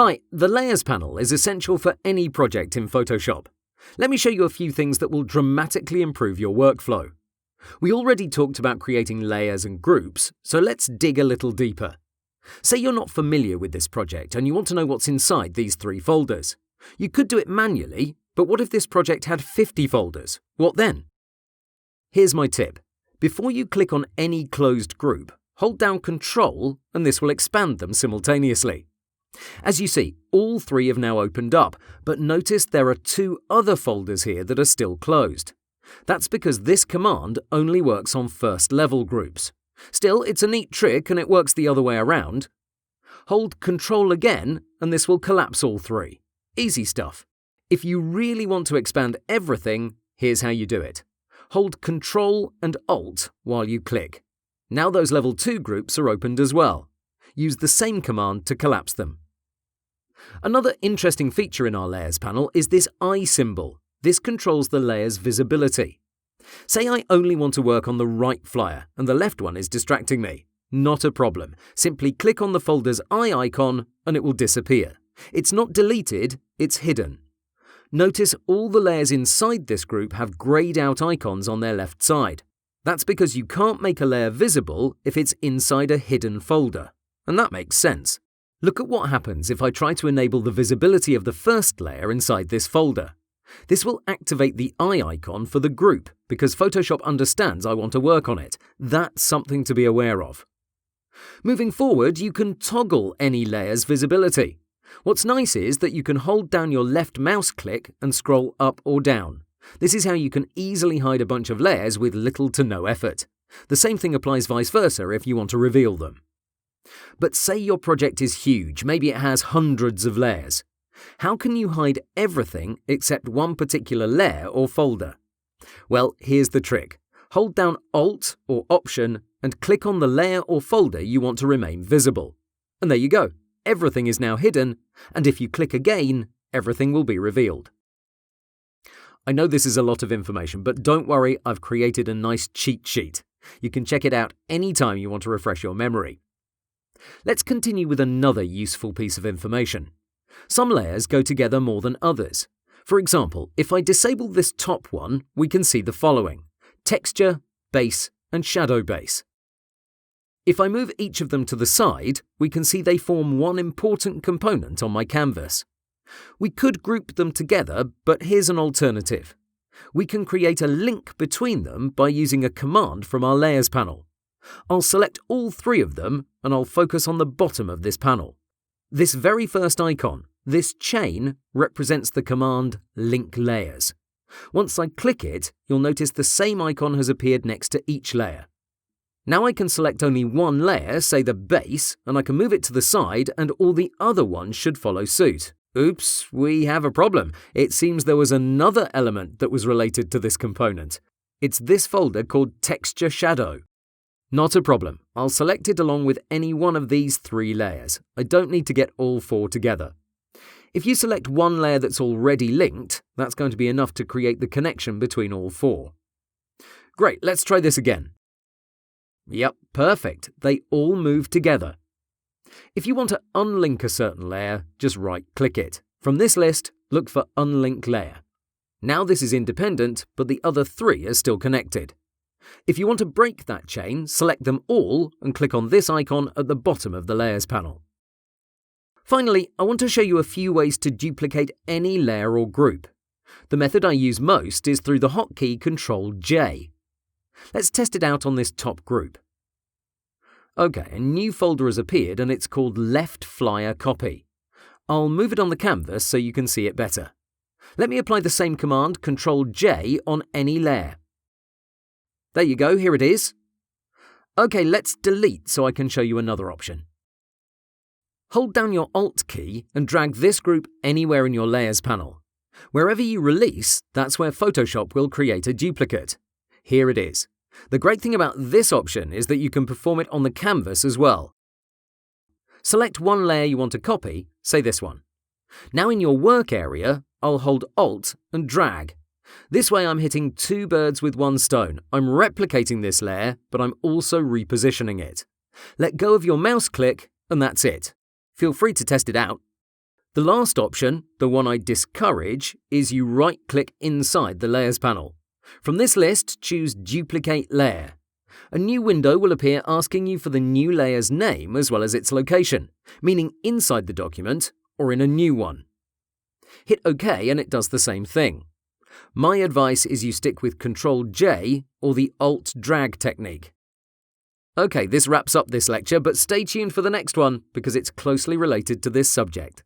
Hi, the Layers panel is essential for any project in Photoshop. Let me show you a few things that will dramatically improve your workflow. We already talked about creating layers and groups, so let's dig a little deeper. Say you're not familiar with this project and you want to know what's inside these 3 folders. You could do it manually, but what if this project had 50 folders? What then? Here's my tip. Before you click on any closed group, hold down Ctrl and this will expand them simultaneously. As you see, all 3 have now opened up, but notice there are 2 other folders here that are still closed. That's because this command only works on first-level groups. Still, it's a neat trick and it works the other way around. Hold Ctrl again and this will collapse all 3. Easy stuff. If you really want to expand everything, here's how you do it. Hold Ctrl and Alt while you click. Now those level 2 groups are opened as well. Use the same command to collapse them. Another interesting feature in our Layers panel is this eye symbol. This controls the layer's visibility. Say I only want to work on the right flyer and the left one is distracting me. Not a problem. Simply click on the folder's eye icon and it will disappear. It's not deleted, it's hidden. Notice all the layers inside this group have grayed out icons on their left side. That's because you can't make a layer visible if it's inside a hidden folder. And that makes sense. Look at what happens if I try to enable the visibility of the first layer inside this folder. This will activate the eye icon for the group because Photoshop understands I want to work on it. That's something to be aware of. Moving forward, you can toggle any layer's visibility. What's nice is that you can hold down your left mouse click and scroll up or down. This is how you can easily hide a bunch of layers with little to no effort. The same thing applies vice versa if you want to reveal them. But say your project is huge, maybe it has hundreds of layers. How can you hide everything except one particular layer or folder? Well, here's the trick. Hold down Alt or Option and click on the layer or folder you want to remain visible. And there you go. Everything is now hidden, and if you click again, everything will be revealed. I know this is a lot of information, but don't worry, I've created a nice cheat sheet. You can check it out anytime you want to refresh your memory. Let's continue with another useful piece of information. Some layers go together more than others. For example, if I disable this top one, we can see the following: texture, base, and shadow base. If I move each of them to the side, we can see they form one important component on my canvas. We could group them together, but here's an alternative. We can create a link between them by using a command from our Layers panel. I'll select all 3 of them and I'll focus on the bottom of this panel. This very first icon, this chain, represents the command Link Layers. Once I click it, you'll notice the same icon has appeared next to each layer. Now I can select only one layer, say the base, and I can move it to the side and all the other ones should follow suit. Oops, we have a problem. It seems there was another element that was related to this component. It's this folder called Texture Shadow. Not a problem. I'll select it along with any one of these 3 layers. I don't need to get all 4 together. If you select one layer that's already linked, that's going to be enough to create the connection between all 4. Great, let's try this again. Yep, perfect. They all move together. If you want to unlink a certain layer, just right-click it. From this list, look for Unlink Layer. Now this is independent, but the other 3 are still connected. If you want to break that chain, select them all and click on this icon at the bottom of the Layers panel. Finally, I want to show you a few ways to duplicate any layer or group. The method I use most is through the hotkey Ctrl-J. Let's test it out on this top group. Okay, a new folder has appeared and it's called Left Flyer Copy. I'll move it on the canvas so you can see it better. Let me apply the same command, Ctrl-J, on any layer. There you go, here it is. Okay, let's delete so I can show you another option. Hold down your Alt key and drag this group anywhere in your Layers panel. Wherever you release, that's where Photoshop will create a duplicate. Here it is. The great thing about this option is that you can perform it on the canvas as well. Select one layer you want to copy, say this one. Now in your work area, I'll hold Alt and drag. This way I'm hitting 2 birds with 1 stone. I'm replicating this layer, but I'm also repositioning it. Let go of your mouse click, and that's it. Feel free to test it out. The last option, the one I discourage, is you right-click inside the Layers panel. From this list, choose Duplicate Layer. A new window will appear asking you for the new layer's name as well as its location, meaning inside the document or in a new one. Hit OK and it does the same thing. My advice is you stick with Ctrl-J or the Alt-Drag technique. OK, this wraps up this lecture, but stay tuned for the next one because it's closely related to this subject.